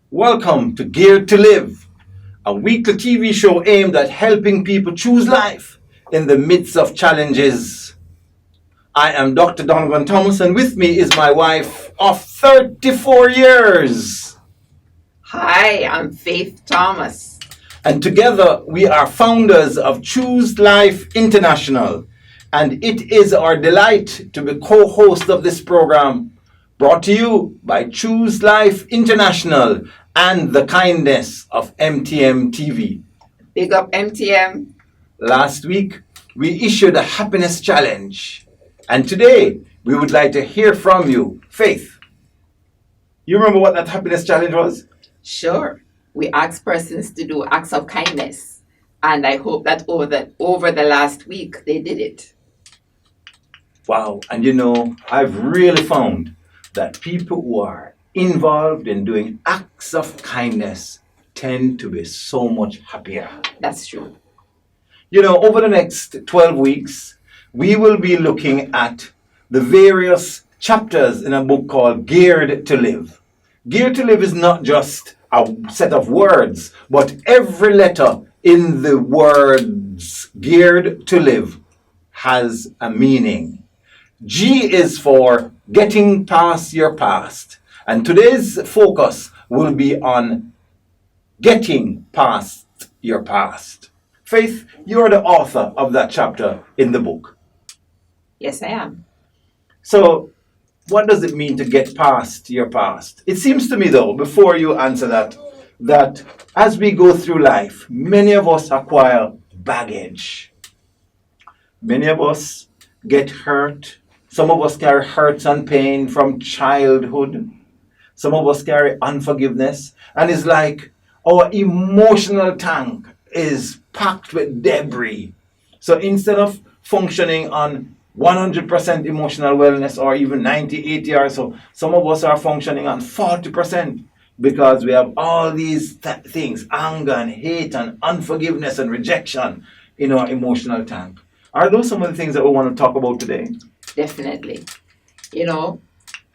Welcome to Geared to Live, a weekly TV show aimed at helping people choose life in the midst of challenges. I am Dr. Donovan Thomas, and with me is my wife of 34 years. Hi, I'm Faith Thomas. And together we are founders of Choose Life International. And it is our delight to be co-host of this program, brought to you by Choose Life International and the kindness of MTM TV. Big up MTM. Last week, we issued a happiness challenge. And today, we would like to hear from you. Faith, you remember what that happiness challenge was? Sure. We asked persons to do acts of kindness. And I hope that over the last week, they did it. Wow. And you know, I've really found that people who are involved in doing acts of kindness tend to be so much happier. That's true. You know, over the next 12 weeks, we will be looking at the various chapters in a book called Geared to Live. Geared to Live is not just a set of words, but every letter in the words Geared to Live has a meaning. G is for getting past your past. And today's focus will be on getting past your past. Faith, you're the author of that chapter in the book. Yes, I am. So, what does it mean to get past your past? It seems to me, though, before you answer that as we go through life, many of us acquire baggage. Many of us get hurt. Some of us carry hurts and pain from childhood. Some of us carry unforgiveness, and it's like our emotional tank is packed with debris. So instead of functioning on 100% emotional wellness or even 90, 80 or so, some of us are functioning on 40% because we have all these things, anger and hate and unforgiveness and rejection in our emotional tank. Are those some of the things that we want to talk about today? Definitely. You know,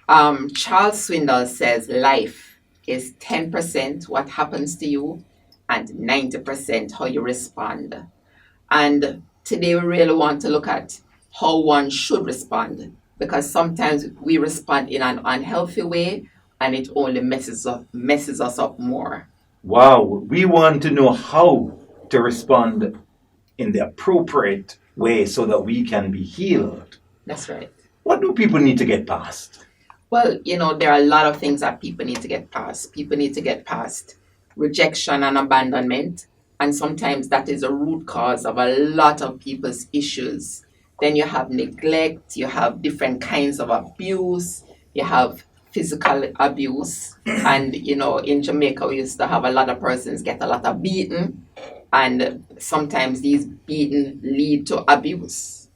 Charles Swindoll says life is 10% what happens to you and 90% how you respond. And today we really want to look at how one should respond, because sometimes we respond in an unhealthy way and it only messes us up more. Wow, we want to know how to respond in the appropriate way so that we can be healed. That's right. What do people need to get past? Well, you know, there are a lot of things that people need to get past. People need to get past rejection and abandonment. And sometimes that is a root cause of a lot of people's issues. Then you have neglect, you have different kinds of abuse, you have physical abuse. And, you know, in Jamaica, we used to have a lot of persons get a lot of beaten. And sometimes these beaten lead to abuse.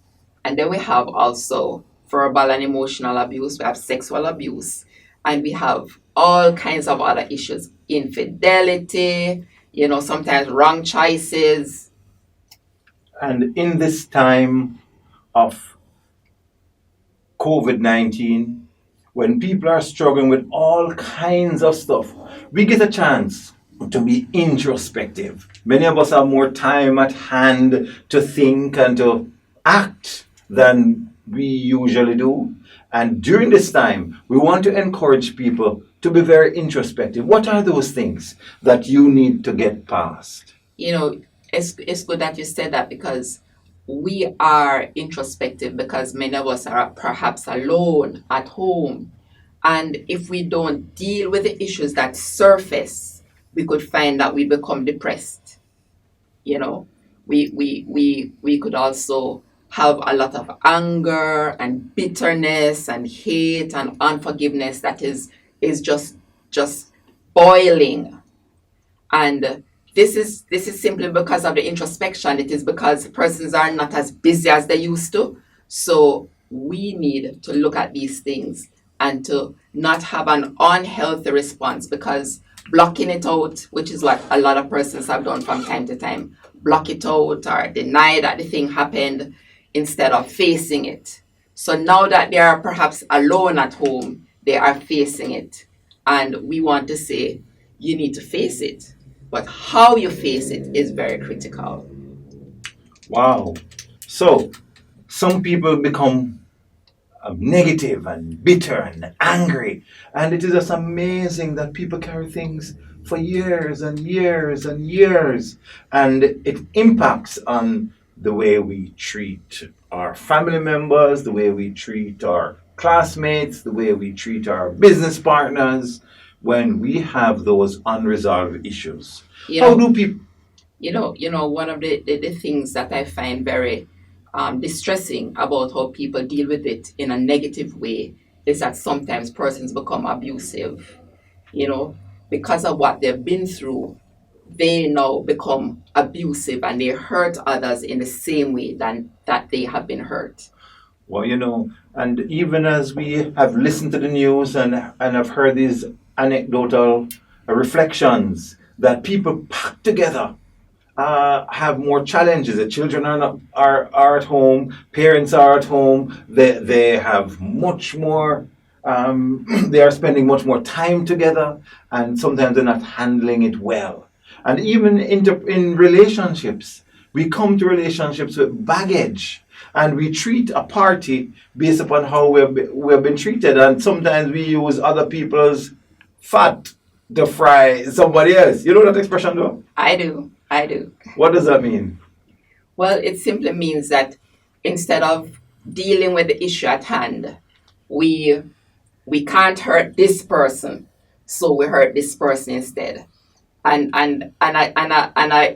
And then we have also verbal and emotional abuse, we have sexual abuse, and we have all kinds of other issues, infidelity, you know, sometimes wrong choices. And in this time of COVID-19, when people are struggling with all kinds of stuff, we get a chance to be introspective. Many of us have more time at hand to think and to act than we usually do. And during this time, we want to encourage people to be very introspective. What are those things that you need to get past? You know, it's good that you said that, because we are introspective because many of us are perhaps alone at home. And if we don't deal with the issues that surface, we could find that we become depressed. You know, we could also have a lot of anger and bitterness and hate and unforgiveness that is just boiling. And this is simply because of the introspection. It is because persons are not as busy as they used to. So we need to look at these things and to not have an unhealthy response, because blocking it out, which is what a lot of persons have done from time to time, block it out or deny that the thing happened instead of facing it. So now that they are perhaps alone at home, they are facing it. And we want to say, you need to face it. But how you face it is very critical. Wow. So some people become negative and bitter and angry, and it is just amazing that people carry things for years and years and years, and it impacts on the way we treat our family members, the way we treat our classmates, the way we treat our business partners when we have those unresolved issues. You How know, do people? one of the things that I find very distressing about how people deal with it in a negative way is that sometimes persons become abusive, you know, because of what they've been through. They now become abusive and they hurt others in the same way than that they have been hurt. Well, and even as we have listened to the news and have heard these anecdotal reflections that people packed together have more challenges. The children are at home, parents are at home. They have much more. They are spending much more time together, and sometimes they're not handling it well. And even in relationships, we come to relationships with baggage, and we treat a party based upon how we've been treated, and sometimes we use other people's fat to fry somebody else. You know that expression, though? I do. I do. What does that mean? Well, it simply means that instead of dealing with the issue at hand, we we can't hurt this person, so we hurt this person instead. And an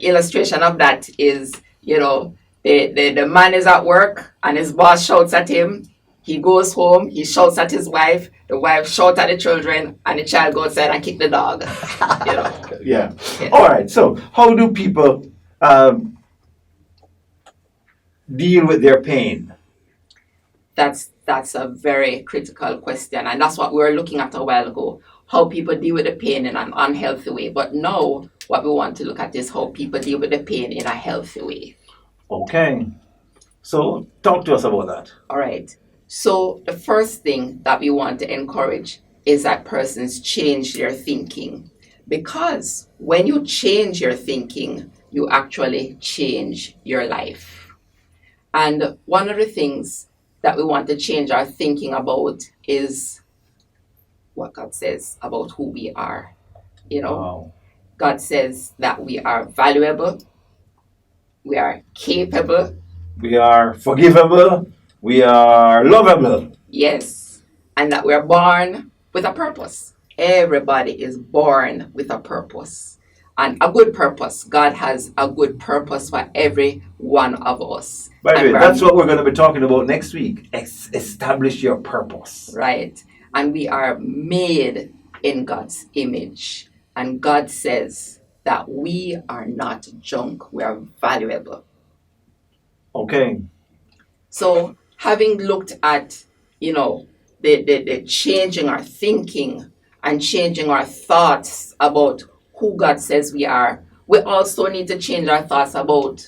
illustration of that is, the man is at work and his boss shouts at him. He goes home, he shouts at his wife, the wife shouts at the children, and the child goes outside and kick the dog. Yeah. Yeah. All right. So, how do people deal with their pain? That's a very critical question, and that's what we were looking at a while ago. How people deal with the pain in an unhealthy way. But now, what we want to look at is how people deal with the pain in a healthy way. Okay. So, talk to us about that. All right. So the first thing that we want to encourage is that persons change their thinking. Because when you change your thinking, you actually change your life. And one of the things that we want to change our thinking about is what God says about who we are. Wow. God says that we are valuable, we are capable, We are forgivable. We are lovable. yes, and that we're born with a purpose. Everybody is born with a purpose and a good purpose. God has a good purpose for every one of us. By the And way, we're that's what we're going to be talking about next week. Establish your purpose. right. And we are made in God's image. And God says that we are not junk, we are valuable. Okay. So, having looked at, the changing our thinking and changing our thoughts about who God says we are, we also need to change our thoughts about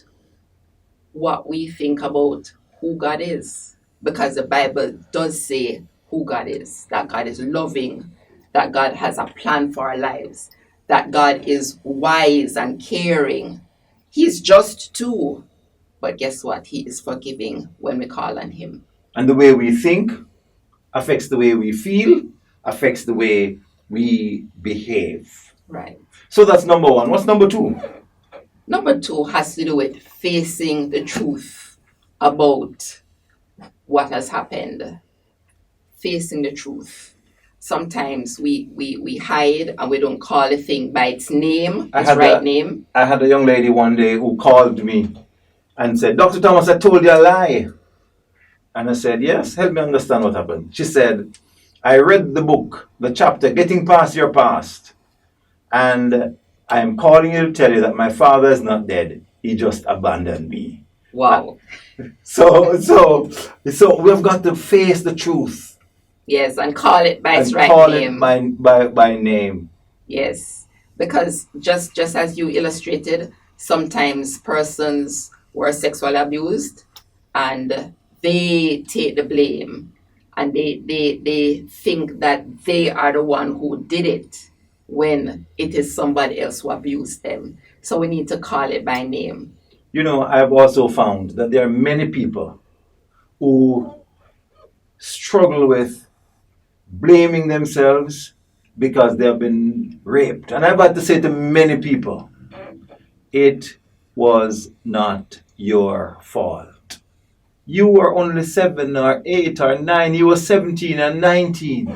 what we think about who God is. Because the Bible does say who God is, that God is loving, that God has a plan for our lives, that God is wise and caring. He's just too. But guess what? He is forgiving when we call on him. And the way we think affects the way we feel, affects the way we behave. Right. So that's number one. What's number two? Number two has to do with facing the truth about what has happened. Facing the truth. Sometimes we hide and we don't call a thing by its name, its right name. I had a young lady one day who called me and said, Dr. Thomas, I told you a lie. And I said, yes, help me understand what happened. She said, I read the book, the chapter, Getting Past Your Past. And I am calling you to tell you that my father is not dead. He just abandoned me. Wow. So we've got to face the truth Yes, and call it by its and right call it name. by name. Yes, because just as you illustrated, sometimes persons were sexually abused and they take the blame and they think that they are the one who did it when it is somebody else who abused them. So we need to call it by name. You know, I've also found that there are many people who struggle with blaming themselves because they have been raped. And I've had to say to many people, it was not your fault. You were only 7 or 8 or 9, he was 17 and 19,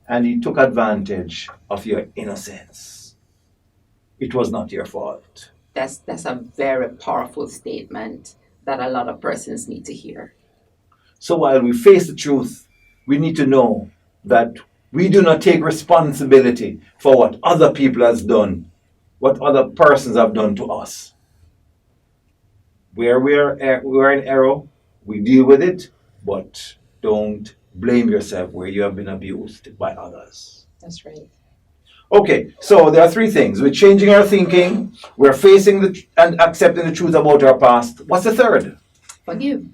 and he took advantage of your innocence. It was not your fault. That's a very powerful statement that a lot of persons need to hear. So while we face the truth, we need to know that we do not take responsibility for what other people has done, what other persons have done to us. Where we're in error, we deal with it, but don't blame yourself where you have been abused by others. That's right. Okay, so there are three things. We're changing our thinking, we're facing and accepting the truth about our past. What's the third? Forgive.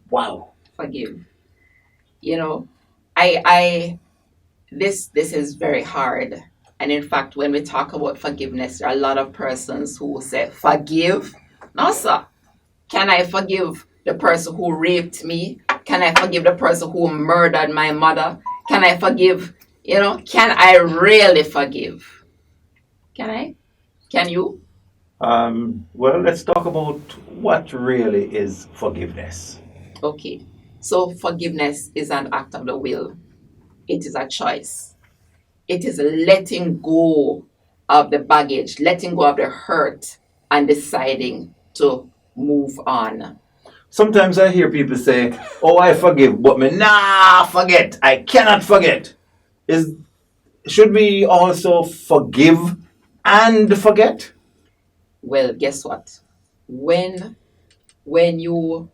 Wow. Forgive. You know, I this is very hard. And in fact, when we talk about forgiveness, there are a lot of persons who say, forgive? No, sir. Can I forgive the person who raped me? Can I forgive the person who murdered my mother? Can I forgive, can I really forgive? Can I? Can you? Well, let's talk about what really is forgiveness. Okay. So forgiveness is an act of the will. It is a choice. It is letting go of the baggage, letting go of the hurt, and deciding to move on. Sometimes I hear people say, "Oh, I forgive," but me nah forget. I cannot forget. Is Should we also forgive and forget? Well, guess what? When when you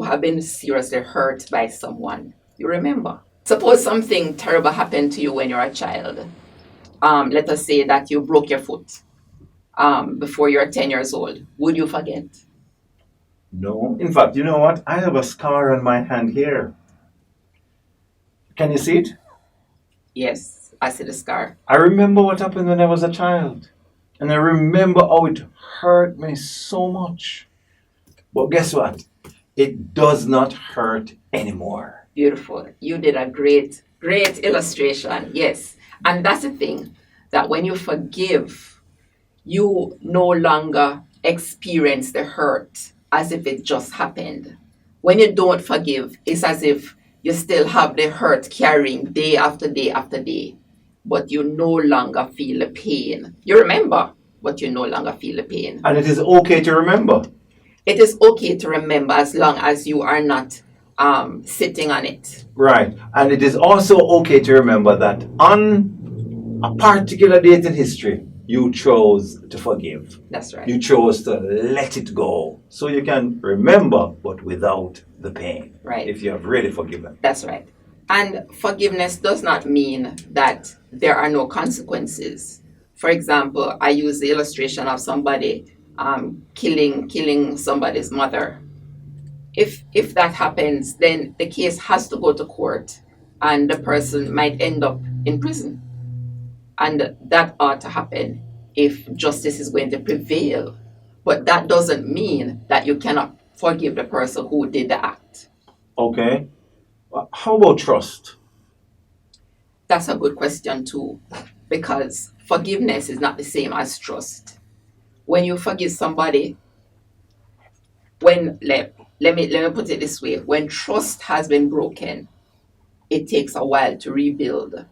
have been seriously hurt by someone, you remember. Suppose something terrible happened to you when you're a child. Let us say that you broke your foot before you're 10 years old. Would you forget? No. In fact, you know what? I have a scar on my hand here. Can you see it? Yes, I see the scar. I remember what happened when I was a child. And I remember how it hurt me so much. But guess what? It does not hurt anymore. Beautiful. You did a great illustration. Yes. And that's the thing, that when you forgive, you no longer experience the hurt as if it just happened. When you don't forgive, it's as if you still have the hurt carrying day after day after day, but you no longer feel the pain. You remember, but you no longer feel the pain. And it is okay to remember. It is okay to remember as long as you are not sitting on it. Right. And it is also okay to remember that on a particular date in history, you chose to forgive. That's right. You chose to let it go. So you can remember, but without the pain. Right. If you have really forgiven. That's right. And forgiveness does not mean that there are no consequences. For example, I use the illustration of somebody killing somebody's mother. If that happens, then the case has to go to court, and the person might end up in prison. And that ought to happen if justice is going to prevail. But that doesn't mean that you cannot forgive the person who did the act. Okay. How about trust? That's a good question too, because forgiveness is not the same as trust. When you forgive somebody, when let me put it this way, when trust has been broken, it takes a while to rebuild.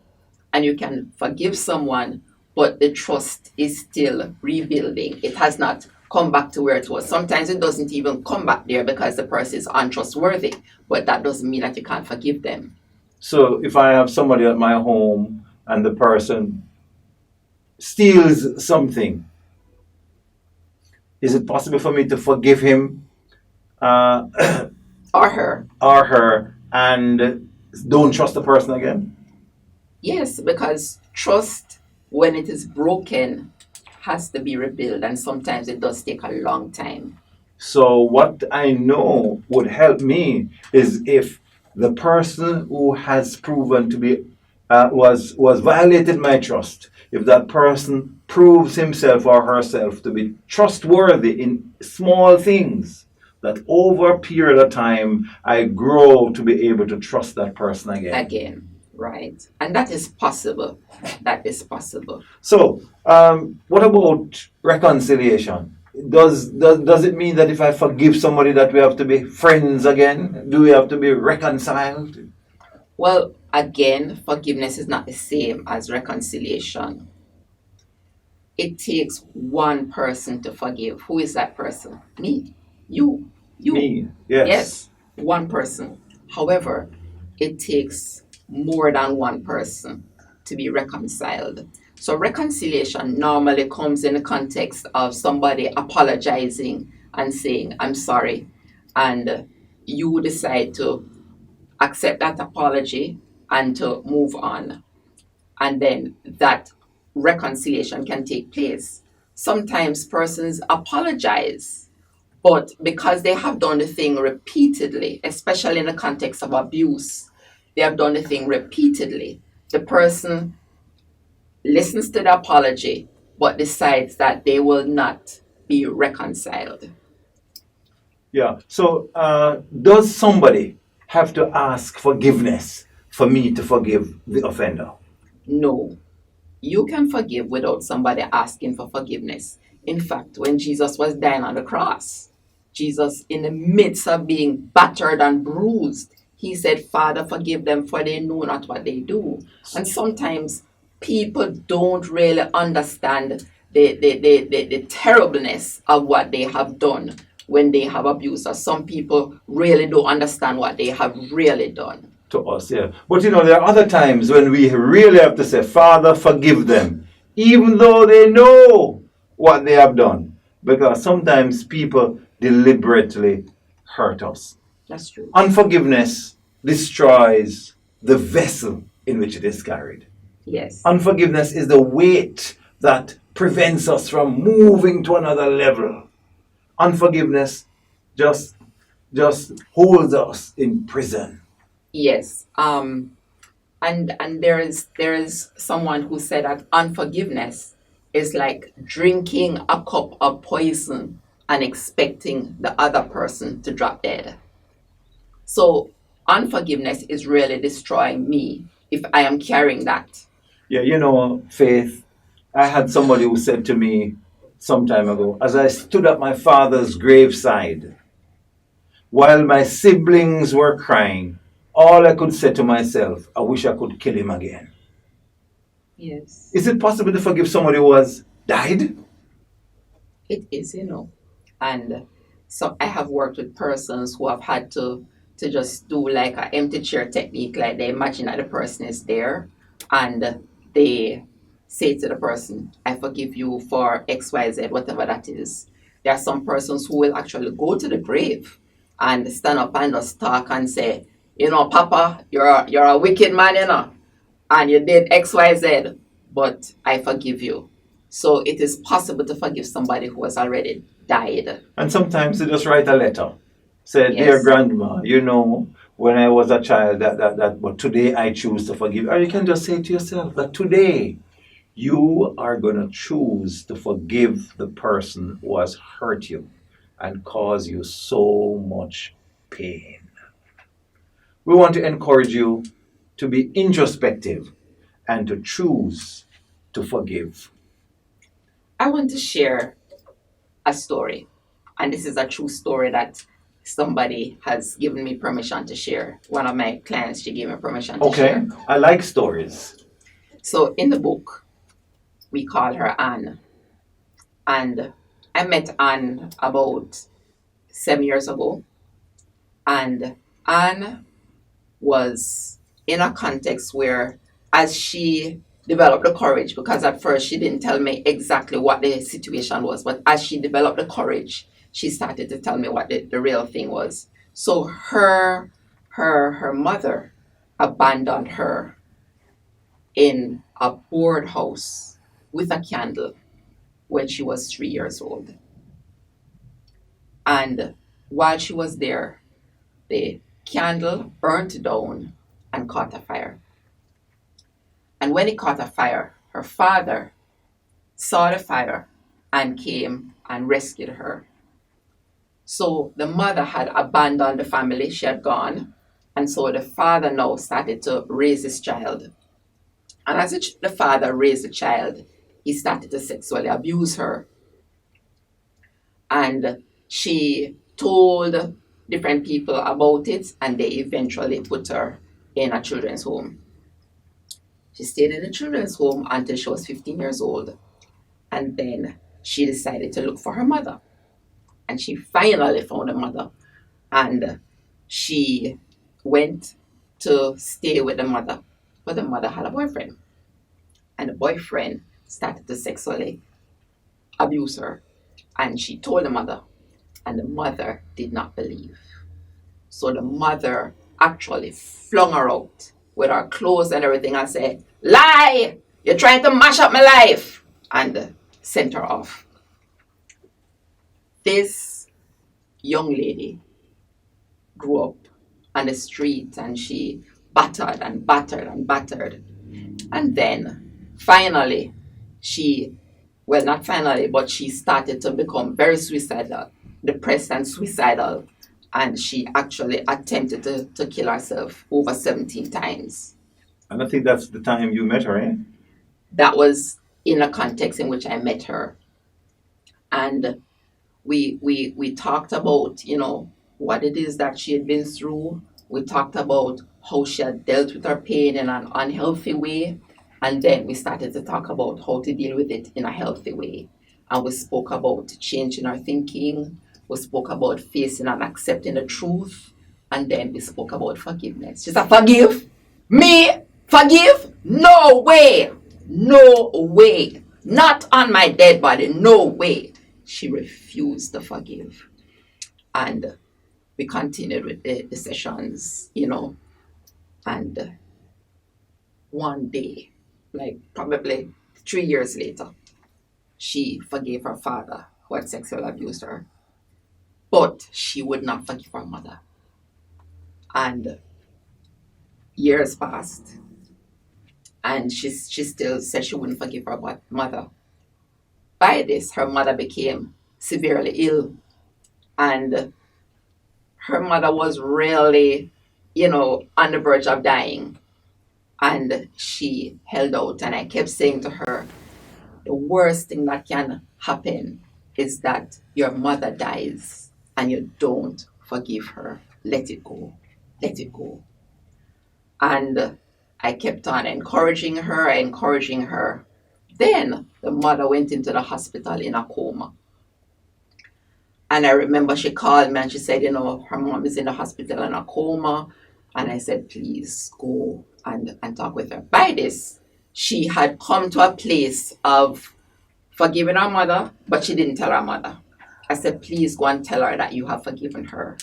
And you can forgive someone, but the trust is still rebuilding. It has not come back to where it was. Sometimes it doesn't even come back there because the person is untrustworthy, but that doesn't mean that you can't forgive them. So if I have somebody at my home and the person steals something, is it possible for me to forgive him uh, Or her. or her and don't trust the person again? Yes, because trust, when it is broken, has to be rebuilt, and sometimes it does take a long time. So what I know would help me is if the person who has proven to be was violated my trust, if that person proves himself or herself to be trustworthy in small things, that over a period of time I grow to be able to trust that person again. Again, right? And that is possible. That is possible. So, what about reconciliation? Does it mean that if I forgive somebody that we have to be friends again? Do we have to be reconciled? Well, again, forgiveness is not the same as reconciliation. It takes one person to forgive. Who is that person? Me. You. You. Me, yes. Yes, one person. However, it takes more than one person to be reconciled. So, reconciliation normally comes in the context of somebody apologizing and saying, I'm sorry. And you decide to accept that apology and to move on. And then that reconciliation can take place. Sometimes persons apologize, but because they have done the thing repeatedly, especially in the context of abuse, they have done the thing repeatedly. The person listens to the apology, but decides that they will not be reconciled. Yeah. So, does somebody have to ask forgiveness for me to forgive the offender? No, you can forgive without somebody asking for forgiveness. In fact, when Jesus was dying on the cross, Jesus, in the midst of being battered and bruised, he said, Father, forgive them, for they know not what they do. And sometimes people don't really understand the terribleness of what they have done when they have abused us. Some people really don't understand what they have really done. To us, yeah. But there are other times when we really have to say, Father, forgive them, even though they know what they have done. Because sometimes people deliberately hurt us. That's true. Unforgiveness destroys the vessel in which it is carried. Yes. Unforgiveness is the weight that prevents us from moving to another level. Unforgiveness just holds us in prison. Yes. And there is someone who said that unforgiveness is like drinking a cup of poison and expecting the other person to drop dead. So unforgiveness is really destroying me if I am carrying that. Yeah, Faith, I had somebody who said to me some time ago, as I stood at my father's graveside, while my siblings were crying, all I could say to myself, I wish I could kill him again. Yes. Is it possible to forgive somebody who has died? It is. And so I have worked with persons who have had to just do like an empty chair technique, like they imagine that the person is there and they say to the person, I forgive you for XYZ, whatever that is. There are some persons who will actually go to the grave and stand up and just talk and say, Papa, you're a wicked man, and you did XYZ, but I forgive you. So it is possible to forgive somebody who has already died. And sometimes they just write a letter. Say, dear Yes. grandma, when I was a child, but today I choose to forgive. Or you can just say to yourself that today you are going to choose to forgive the person who has hurt you and caused you so much pain. We want to encourage you to be introspective and to choose to forgive. I want to share a story. And this is a true story that somebody has given me permission to share. One of my clients, she gave me permission to Okay, share. I like stories. So in the book, we call her Anne. And I met Anne about 7 years ago. And Anne was in a context where, as she developed the courage, because at first she didn't tell me exactly what the situation was, but as she developed the courage, she started to tell me what the real thing was. So her mother abandoned her in a board house with a candle when she was 3 years old. And while she was there, the candle burnt down and caught a fire. And when it caught a fire, her father saw the fire and came and rescued her. So the mother had abandoned the family, she had gone. And so the father now started to raise his child. And as the father raised the child, he started to sexually abuse her. And she told different people about it, and they eventually put her in a children's home. She stayed in the children's home until she was 15 years old. And then she decided to look for her mother. And she finally found her mother. And she went to stay with the mother. But the mother had a boyfriend. And the boyfriend started to sexually abuse her. And she told the mother. And the mother did not believe. So the mother actually flung her out with her clothes and everything and said, "Lie! You're trying to mash up my life!" And sent her off. This young lady grew up on the street, and she battered and battered and battered. And then finally, not finally, but she started to become very suicidal, depressed and suicidal. And she actually attempted to kill herself over 17 times. And I think that's the time you met her, eh? That was in a context in which I met her. And we talked about, what it is that she had been through. We talked about how she had dealt with her pain in an unhealthy way. And then we started to talk about how to deal with it in a healthy way. And we spoke about changing our thinking. We spoke about facing and accepting the truth. And then we spoke about forgiveness. She said, "Forgive? Me? Forgive? No way! No way! Not on my dead body. No way!" She refused to forgive. And we continued with the sessions, and one day, like probably 3 years later, she forgave her father who had sexually abused her, but she would not forgive her mother. And years passed, and she still said she wouldn't forgive her mother. By this, her mother became severely ill, and her mother was really, on the verge of dying. And she held out, and I kept saying to her, the worst thing that can happen is that your mother dies and you don't forgive her. Let it go. Let it go. And I kept on encouraging her. Then the mother went into the hospital in a coma. And I remember she called me and she said, her mom is in the hospital in a coma. And I said, please go and talk with her. By this, she had come to a place of forgiving her mother, but she didn't tell her mother. I said, please go and tell her that you have forgiven her.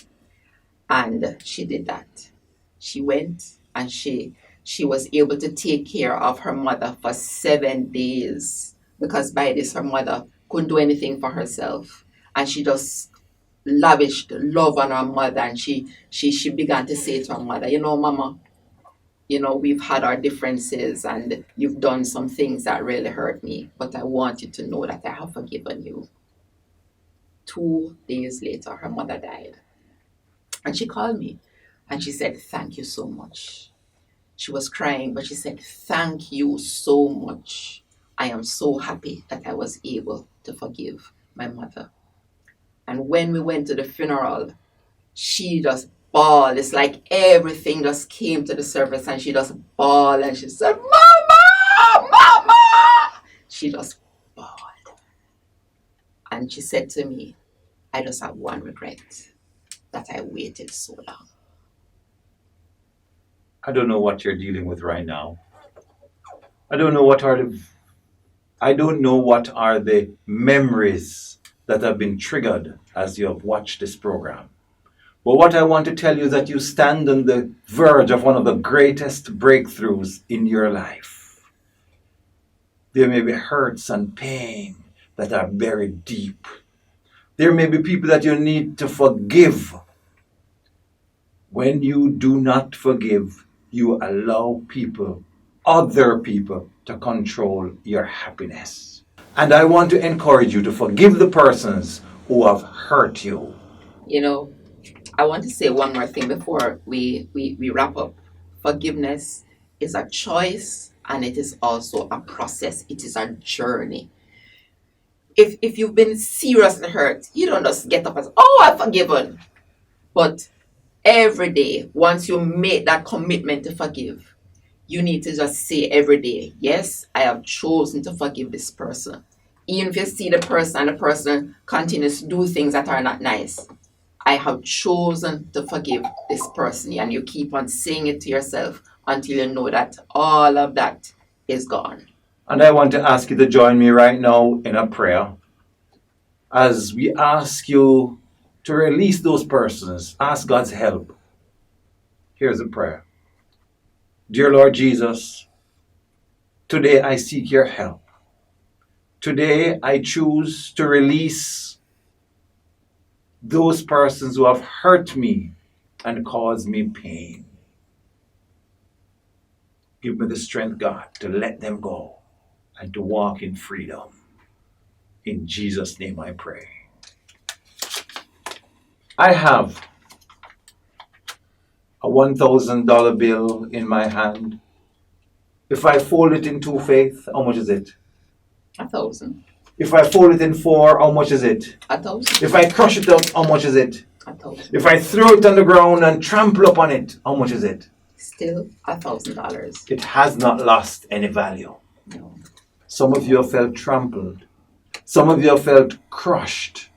And she did that. She went and she was able to take care of her mother for 7 days, because by this, her mother couldn't do anything for herself. And she just lavished love on her mother, and she began to say to her mother, Mama, we've had our differences and you've done some things that really hurt me, but I want you to know that I have forgiven you. 2 days later, her mother died. And she called me and she said, thank you so much. She was crying, but she said, thank you so much. I am so happy that I was able to forgive my mother. And when we went to the funeral, she just bawled. It's like everything just came to the surface, and she just bawled and she said, Mama, Mama. She just bawled. And she said to me, I just have one regret, that I waited so long. I don't know what you're dealing with right now, I don't know what are the I don't know what are the memories that have been triggered as you have watched this program. But what I want to tell you is that you stand on the verge of one of the greatest breakthroughs in your life. There may be hurts and pain that are buried deep. There may be people that you need to forgive. When you do not forgive, you allow people, other people, to control your happiness. And I want to encourage you to forgive the persons who have hurt you. You know, I want to say one more thing before we wrap up. Forgiveness is a choice and it is also a process. It is a journey. If you've been seriously hurt, you don't just get up and say, oh, I've forgiven. But every day, once you make that commitment to forgive, you need to just say every day, yes, I have chosen to forgive this person. Even if you see the person and the person continues to do things that are not nice, I have chosen to forgive this person. And you keep on saying it to yourself until you know that all of that is gone. And I want to ask you to join me right now in a prayer as we ask you to release those persons. Ask God's help. Here's a prayer. Dear Lord Jesus, today I seek your help. Today I choose to release those persons who have hurt me and caused me pain. Give me the strength, God, to let them go and to walk in freedom. In Jesus' name I pray. I have a $1,000 bill in my hand. If I fold it in two faith, how much is it? 1,000. If I fold it in four, how much is it? 1,000. If I crush it up, how much is it? 1,000. If I throw it on the ground and trample upon it, how much is it? Still $1,000. It has not lost any value. No. Some of you have felt trampled. Some of you have felt crushed.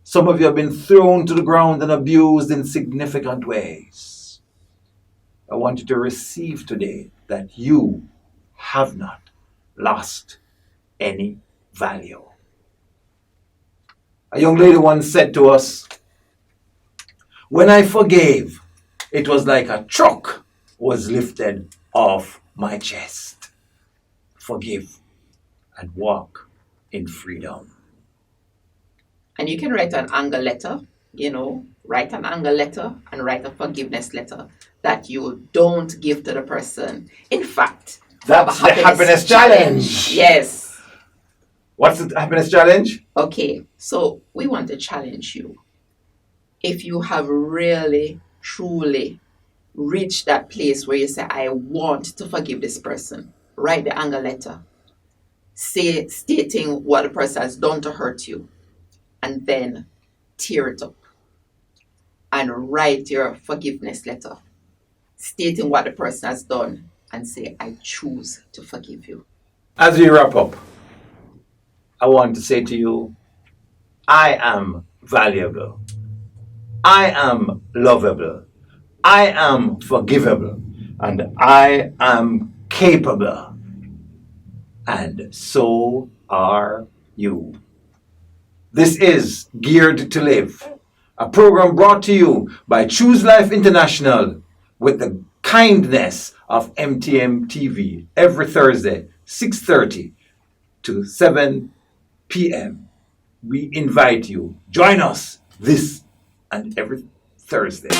Some of you have been thrown to the ground and abused in significant ways. I want you to receive today that you have not lost any value. A young lady once said to us, when I forgave, it was like a truck was lifted off my chest. Forgive and walk in freedom. And you can write an anger letter, write an anger letter and write a forgiveness letter that you don't give to the person. In fact, that's the happiness challenge. Yes. What's the happiness challenge? Okay, so we want to challenge you. If you have really, truly reached that place where you say, I want to forgive this person, write the anger letter, stating what the person has done to hurt you, and then tear it up and write your forgiveness letter, stating what the person has done, and say, I choose to forgive you. As we wrap up, I want to say to you, I am valuable. I am lovable. I am forgivable. And I am capable. And so are you. This is Geared to Live, a program brought to you by Choose Life International with the kindness of MTM TV every Thursday, 6:30 to 7 p.m. We invite you. Join us this and every Thursday.